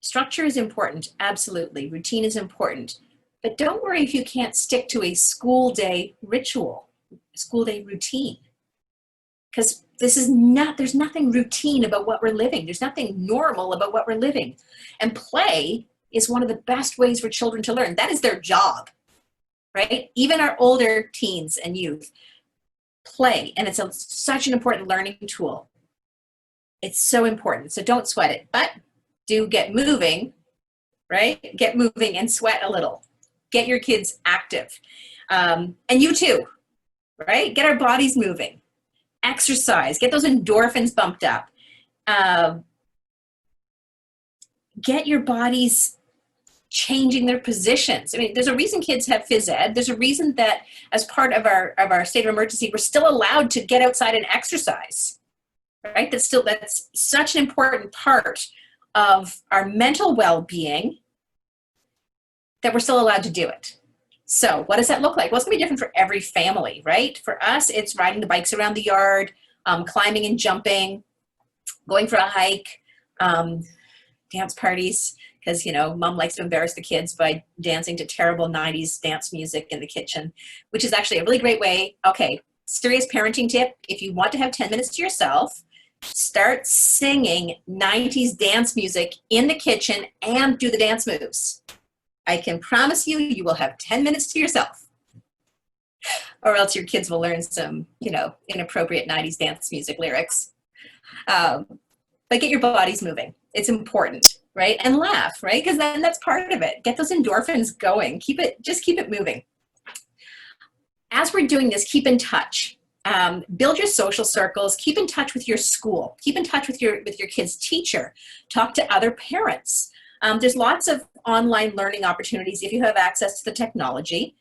Structure is important, absolutely. Routine is important. But don't worry if you can't stick to a school day ritual, a school day routine. Because there's nothing routine about what we're living. There's nothing normal about what we're living. And play is one of the best ways for children to learn. That is their job, right? Even our older teens and youth play, and it's such an important learning tool. It's so important, so don't sweat it, but do get moving, right? Get moving and sweat a little. Get your kids active. And you too, right? Get our bodies moving. Exercise, get those endorphins bumped up. Get your bodies changing their positions. I mean, there's a reason kids have phys ed. There's a reason that as part of our state of emergency, we're still allowed to get outside and exercise, right? That's such an important part of our mental well-being that we're still allowed to do it. So what does that look like? Well, it's gonna be different for every family, right? For us, it's riding the bikes around the yard, climbing and jumping, going for a hike, dance parties, because, you know, mom likes to embarrass the kids by dancing to terrible 90s dance music in the kitchen, which is actually a really great way. Okay, serious parenting tip. If you want to have 10 minutes to yourself, start singing 90s dance music in the kitchen and do the dance moves. I can promise you, you will have 10 minutes to yourself. Or else your kids will learn some, you know, inappropriate 90s dance music lyrics. But get your bodies moving. It's important, right? And laugh, right? Because then that's part of it. Get those endorphins going. Just keep it moving. As we're doing this, keep in touch. Build your social circles. Keep in touch with your school. Keep in touch with your kid's teacher. Talk to other parents. There's lots of online learning opportunities if you have access to the technology.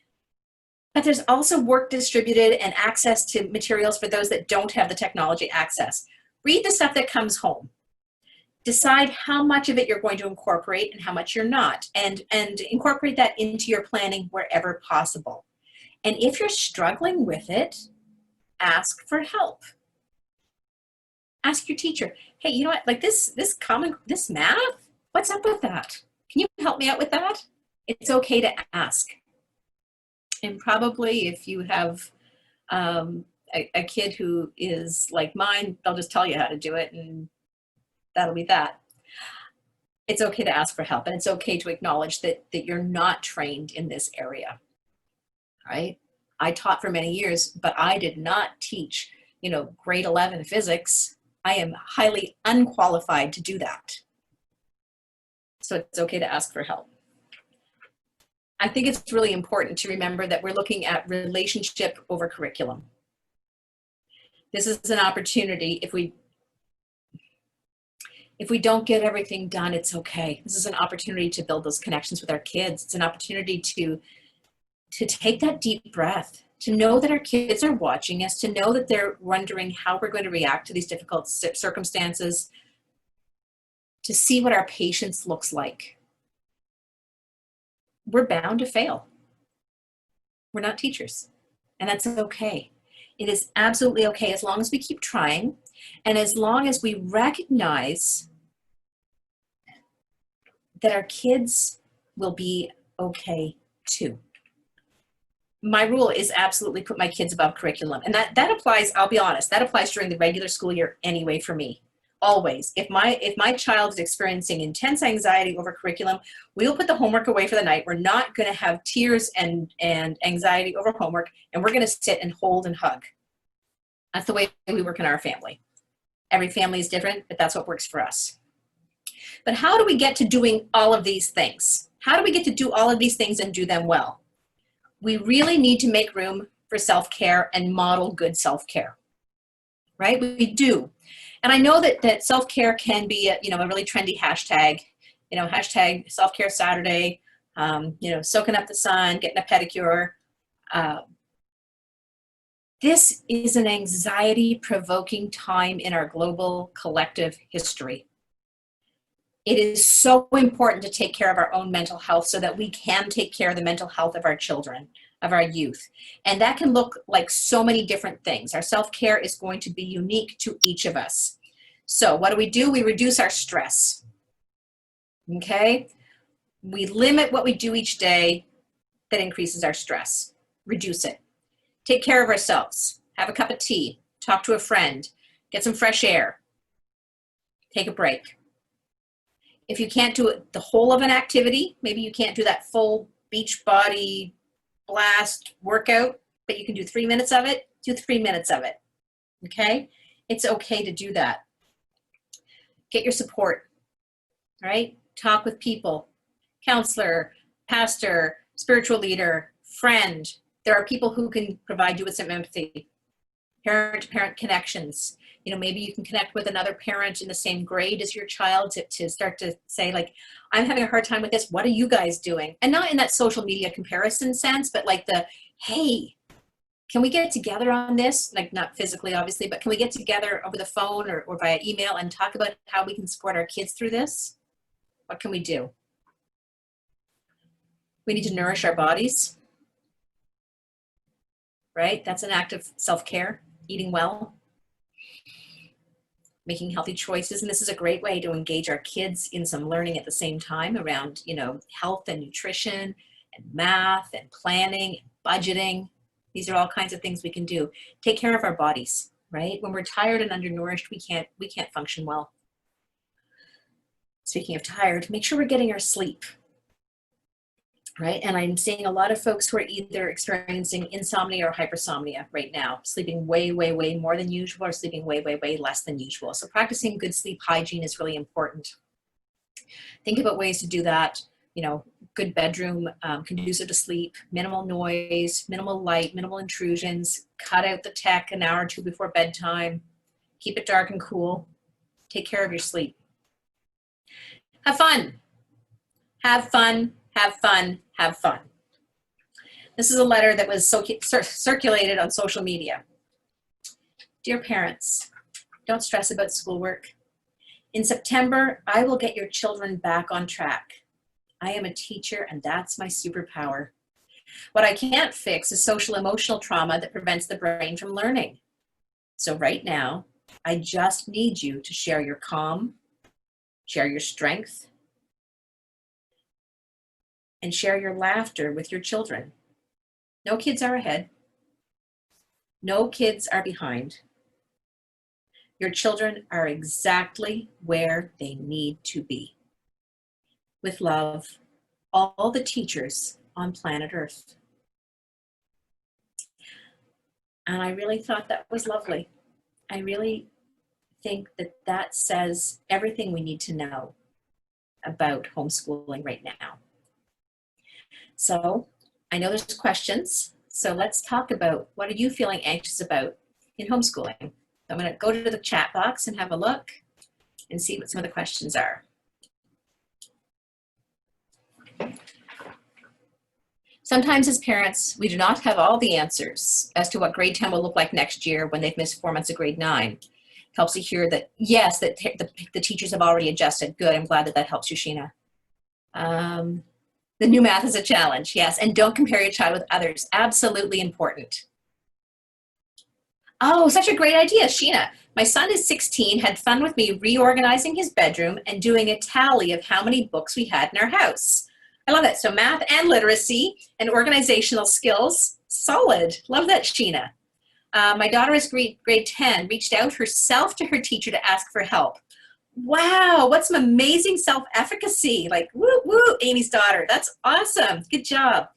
But there's also work distributed and access to materials for those that don't have the technology access. Read the stuff that comes home. Decide how much of it you're going to incorporate and how much you're not, and incorporate that into your planning wherever possible. And if you're struggling with it, ask for help. Ask your teacher, hey, you know what, like this math, what's up with that? Can you help me out with that? It's okay to ask. And probably if you have a kid who is like mine, they'll just tell you how to do it and that'll be that. It's okay to ask for help, and it's okay to acknowledge that you're not trained in this area, right? I taught for many years, but I did not teach, you know, grade 11 physics. I am highly unqualified to do that. So it's okay to ask for help. I think it's really important to remember that we're looking at relationship over curriculum. This is an opportunity. If we don't get everything done, it's okay. This is an opportunity to build those connections with our kids. It's an opportunity to take that deep breath, to know that our kids are watching us, to know that they're wondering how we're going to react to these difficult circumstances, to see what our patience looks like. We're bound to fail. We're not teachers, and that's okay. It is absolutely okay as long as we keep trying, and as long as we recognize that our kids will be okay too. My rule is absolutely put my kids above curriculum. And that applies, I'll be honest, that applies during the regular school year anyway for me. always. If my child is experiencing intense anxiety over curriculum, we'll put the homework away for the night. We're not going to have tears and anxiety over homework, and we're going to sit and hold and hug. That's the way we work in our family. Every family is different, but that's what works for us. But how do we get to doing all of these things? How do we get to do all of these things and do them well? We really need to make room for self-care and model good self-care, right? We do. And I know that self-care can be a really trendy hashtag, hashtag self-care Saturday, soaking up the sun, getting a pedicure. This is an anxiety-provoking time in our global collective history. It is so important to take care of our own mental health so that we can take care of the mental health of our children, of our youth. And that can look like so many different things. Our self-care is going to be unique to each of us. So what do? We reduce our stress. Okay? We limit what we do each day that increases our stress. Reduce it. Take care of ourselves. Have a cup of tea. Talk to a friend. Get some fresh air. Take a break. If you can't do it, the whole of an activity, maybe you can't do that full beach body blast workout, but you can do 3 minutes of it, do 3 minutes of it, okay? It's okay to do that. Get your support, all right? Talk with people, counselor, pastor, spiritual leader, friend. There are people who can provide you with some empathy, parent-to-parent connections. Maybe you can connect with another parent in the same grade as your child to start to say, like, I'm having a hard time with this. What are you guys doing? And not in that social media comparison sense, but like hey, can we get together on this? Like, not physically, obviously, but can we get together over the phone or via email and talk about how we can support our kids through this? What can we do? We need to nourish our bodies, right? That's an act of self-care, eating well, making healthy choices. And this is a great way to engage our kids in some learning at the same time around, health and nutrition and math and planning and budgeting. These are all kinds of things we can do. Take care of our bodies, right? When we're tired and undernourished, we can't function well. Speaking of tired, make sure we're getting our sleep, right? And I'm seeing a lot of folks who are either experiencing insomnia or hypersomnia right now, sleeping way, way, way more than usual or sleeping way, way, way less than usual. So practicing good sleep hygiene is really important. Think about ways to do that. Good bedroom, conducive to sleep, minimal noise, minimal light, minimal intrusions, cut out the tech an hour or two before bedtime, keep it dark and cool, take care of your sleep. Have fun. Have fun. Have fun, have fun. This is a letter that was circulated on social media. Dear parents, don't stress about schoolwork. In September, I will get your children back on track. I am a teacher and that's my superpower. What I can't fix is social emotional trauma that prevents the brain from learning. So right now, I just need you to share your calm, share your strength, and share your laughter with your children. No kids are ahead. No kids are behind. Your children are exactly where they need to be. With love, all the teachers on planet Earth. And I really thought that was lovely. I really think that says everything we need to know about homeschooling right now. So I know there's questions, so let's talk about what are you feeling anxious about in homeschooling. So I'm going to go to the chat box and have a look and see what some of the questions are. Sometimes as parents, we do not have all the answers as to what grade 10 will look like next year when they've missed 4 months of grade 9. It helps to hear that, yes, that the teachers have already adjusted. Good, I'm glad that helps you, Sheena. The new math is a challenge, yes, and don't compare your child with others. Absolutely important. Oh, such a great idea, Sheena. My son is 16, had fun with me reorganizing his bedroom and doing a tally of how many books we had in our house. I love that. So math and literacy and organizational skills, solid. Love that, Sheena. My daughter is grade 10, reached out herself to her teacher to ask for help. Wow, what some amazing self-efficacy. Like, woo, woo, Amy's daughter. That's awesome. Good job.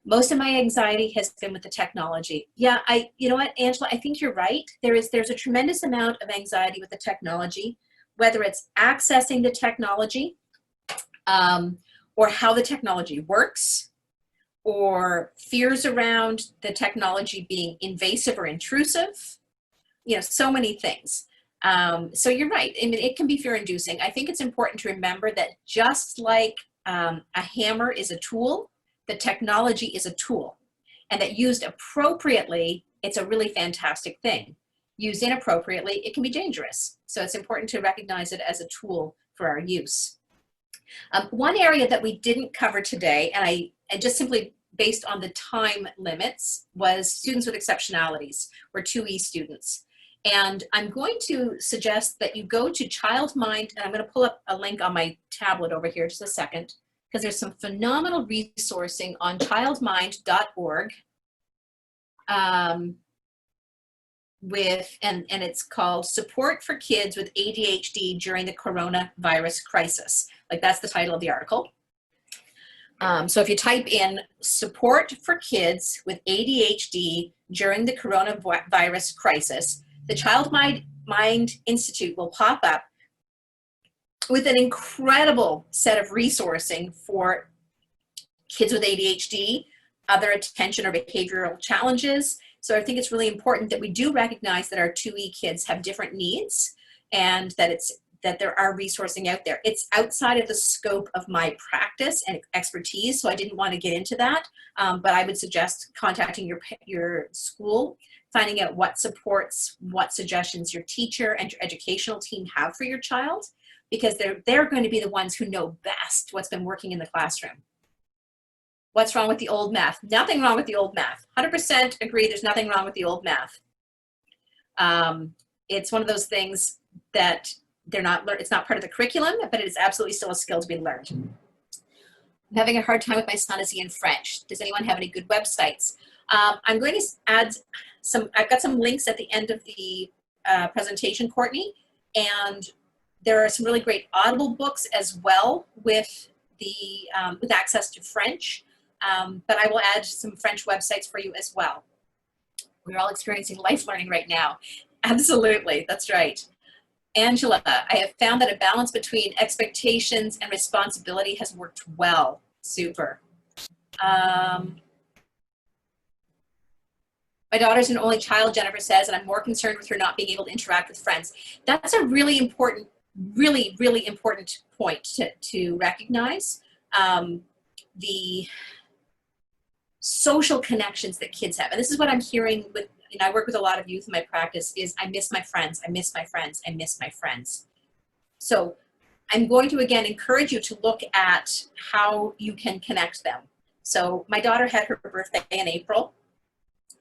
Most of my anxiety has been with the technology. Yeah, you know what, Angela, I think you're right. There's a tremendous amount of anxiety with the technology, whether it's accessing the technology, or how the technology works, or fears around the technology being invasive or intrusive, so many things. So you're right. I mean, it can be fear-inducing. I think it's important to remember that just like a hammer is a tool, the technology is a tool, and that used appropriately, it's a really fantastic thing. Used inappropriately, it can be dangerous. So it's important to recognize it as a tool for our use. One area that we didn't cover today, and just simply based on the time limits, was students with exceptionalities, or 2E students. And I'm going to suggest that you go to Child Mind, and I'm going to pull up a link on my tablet over here just a second, because there's some phenomenal resourcing on childmind.org and it's called Support for Kids with ADHD During the Coronavirus Crisis. Like, that's the title of the article. So if you type in support for kids with ADHD during the coronavirus crisis, the Child Mind Institute will pop up with an incredible set of resourcing for kids with ADHD, other attention or behavioral challenges. So I think it's really important that we do recognize that our 2E kids have different needs, and that there are resourcing out there. It's outside of the scope of my practice and expertise, so I didn't want to get into that, but I would suggest contacting your school, finding out what supports, what suggestions your teacher and your educational team have for your child, because they're going to be the ones who know best what's been working in the classroom. What's wrong with the old math? Nothing wrong with the old math. 100% agree, there's nothing wrong with the old math. It's one of those things that it's not part of the curriculum, but it is absolutely still a skill to be learned. I'm having a hard time with my son. Is he in French? Does anyone have any good websites? I'm going to add I've got some links at the end of the presentation, Courtney, and there are some really great Audible books as well with access to French, but I will add some French websites for you as well. We're all experiencing life learning right now. Absolutely, that's right. Angela, I have found that a balance between expectations and responsibility has worked well. Super. My daughter's an only child, Jennifer says, and I'm more concerned with her not being able to interact with friends. That's a really important, really, really important point to recognize. The social connections that kids have. And this is what I'm hearing with, I work with a lot of youth in my practice, is I miss my friends, I miss my friends, I miss my friends. So I'm going to, again, encourage you to look at how you can connect them. So my daughter had her birthday in April,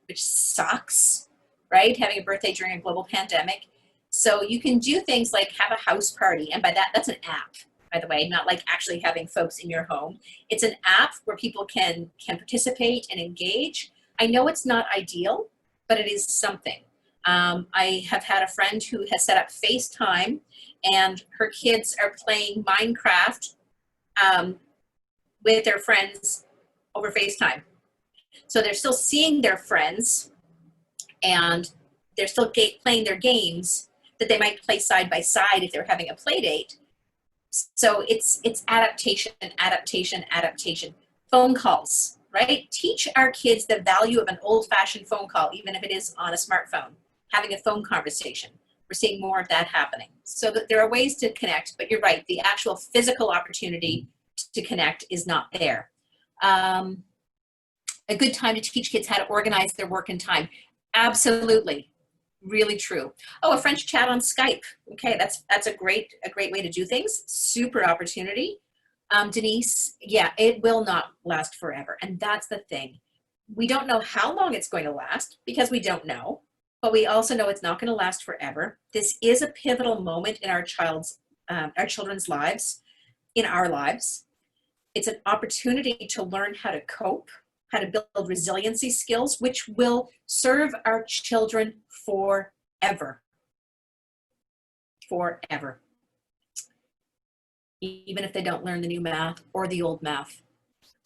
which sucks, right? Having a birthday during a global pandemic. So you can do things like have a house party. And by that, that's an app, by the way, not like actually having folks in your home. It's an app where people can participate and engage. I know it's not ideal, but it is something. I have had a friend who has set up FaceTime, and her kids are playing Minecraft with their friends over FaceTime. So they're still seeing their friends, and they're still playing their games that they might play side by side if they're having a play date. So it's adaptation, adaptation, adaptation. Phone calls, right? Teach our kids the value of an old-fashioned phone call, even if it is on a smartphone, having a phone conversation. We're seeing more of that happening. So that there are ways to connect, but you're right, the actual physical opportunity to connect is not there. A good time to teach kids how to organize their work and time. Absolutely, really true. Oh, a French chat on Skype. Okay, that's a great way to do things. Super opportunity. Denise, yeah, it will not last forever. And that's the thing. We don't know how long it's going to last because we don't know, but we also know it's not going to last forever. This is a pivotal moment in our children's lives, in our lives. It's an opportunity to learn how to cope, how to build resiliency skills, which will serve our children forever. Forever. even if they don't learn the new math or the old math.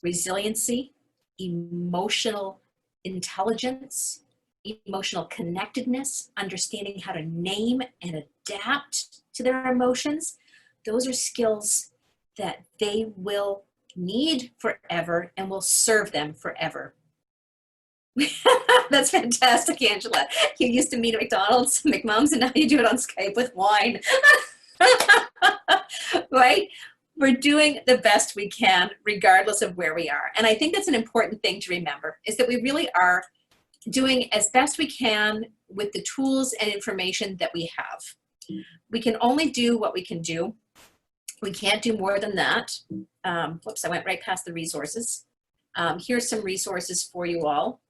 Resiliency, emotional intelligence, emotional connectedness, understanding how to name and adapt to their emotions. Those are skills that they will need forever and will serve them forever. That's fantastic, Angela. You used to meet at McDonald's, McMom's, and now you do it on Skype with wine. Right? We're doing the best we can regardless of where we are. And I think that's an important thing to remember, is that we really are doing as best we can with the tools and information that we have. We can only do what we can do. We can't do more than that. Whoops, I went right past the resources. Here's some resources for you all.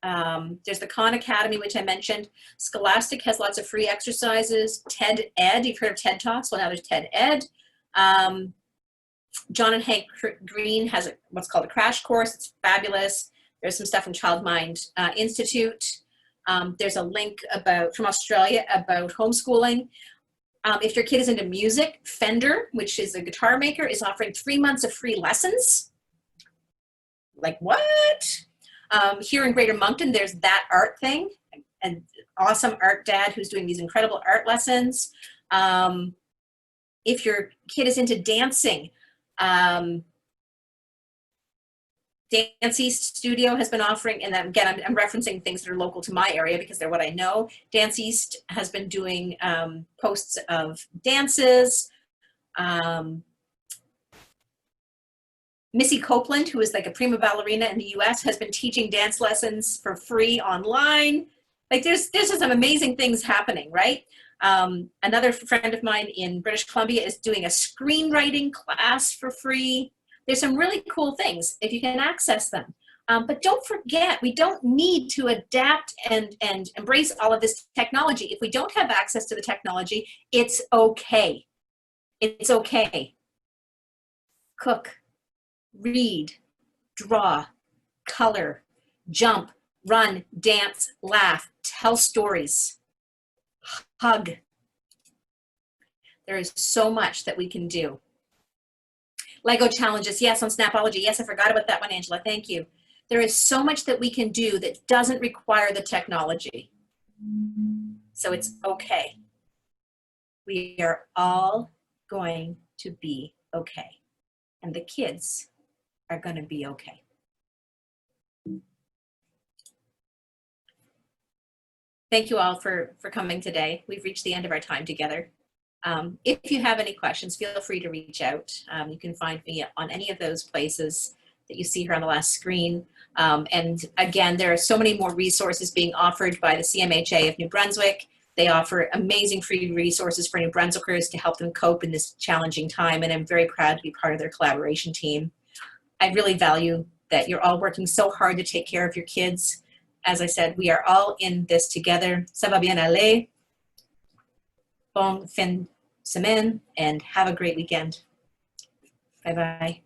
There's the Khan Academy, which I mentioned. Scholastic has lots of free exercises. TED Ed, you've heard of TED Talks? Well, now there's TED Ed. John and Hank Green has what's called a crash course. It's fabulous. There's some stuff from Child Mind Institute. There's a link from Australia about homeschooling. If your kid is into music, Fender, which is a guitar maker, is offering 3 months of free lessons. Like what? Here in Greater Moncton, there's That Art Thing, an awesome art dad who's doing these incredible art lessons. If your kid is into dancing, Dance East Studio has been offering, and again, I'm referencing things that are local to my area because they're what I know. Dance East has been doing posts of dances. Missy Copeland, who is like a prima ballerina in the US, has been teaching dance lessons for free online. Like there's just some amazing things happening, right? Another friend of mine in British Columbia is doing a screenwriting class for free. There's some really cool things if you can access them. But don't forget, we don't need to adapt and embrace all of this technology. If we don't have access to the technology, it's okay. It's okay. Cook, read, draw, color, jump, run, dance, laugh, tell stories, hug. There is so much that we can do. Lego challenges, yes, on Snapology. Yes, I forgot about that one, Angela, thank you. There is so much that we can do that doesn't require the technology. So it's okay. We are all going to be okay. And the kids are going to be okay. Thank you all for coming today. We've reached the end of our time together. If you have any questions, feel free to reach out. You can find me on any of those places that you see here on the last screen. And again, there are so many more resources being offered by the CMHA of New Brunswick. They offer amazing free resources for New Brunswickers to help them cope in this challenging time, and I'm very proud to be part of their collaboration team. I really value that you're all working so hard to take care of your kids. As I said, we are all in this together. Ça va bien aller. Bon fin de semaine, and have a great weekend. Bye-bye.